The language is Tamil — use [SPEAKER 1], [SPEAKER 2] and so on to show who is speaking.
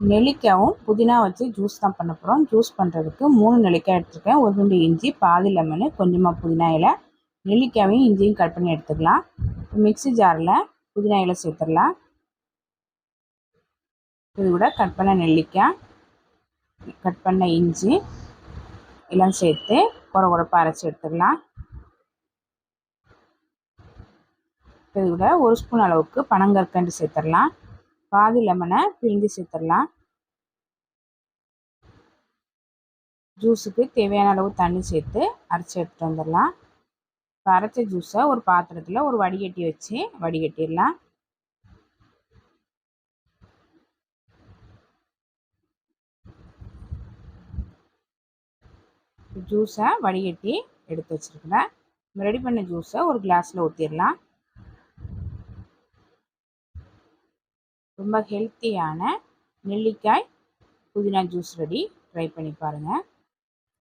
[SPEAKER 1] நெல்லிக்காயும் புதினா வச்சு ஜூஸ் தான் பண்ண போகிறோம். ஜூஸ் பண்ணுறதுக்கு 3 நெல்லிக்காய் எடுத்துருக்கேன், ஒரு துண்டு இஞ்சி, பாதி லெமனு, கொஞ்சமாக புதினா இலை. நெல்லிக்காயும் இஞ்சியும் கட் பண்ணி எடுத்துக்கலாம். மிக்ஸி ஜாரில் புதினா இலை சேர்த்துடலாம். இது கூட கட் பண்ண நெல்லிக்காய், கட் பண்ண இஞ்சி எல்லாம் சேர்த்து குறப்பாக அரைச்சி எடுத்துக்கலாம். இது கூட 1 ஸ்பூன் அளவுக்கு பனங்கற்கண்டு சேர்த்துடலாம். பாதி லெமனை பிழிஞ்சு சேர்த்துடலாம். ஜூஸுக்கு தேவையான அளவு தண்ணி சேர்த்து அரைச்சி எடுத்துகிட்டு வந்துடலாம். இப்போ அரைச்ச ஜூஸை ஒரு பாத்திரத்தில் ஒரு வடிகட்டி வச்சு வடிகட்டிடலாம். ஜூஸை வடிகட்டி எடுத்து வச்சுருக்கிறேன். ரெடி பண்ண ஜூஸை ஒரு கிளாஸில் ஊற்றிடலாம். ரொம்ப ஹெல்த்தியான நெல்லிக்காய் புதினா ஜூஸ் ரெடி. ட்ரை பண்ணி பாருங்கள்.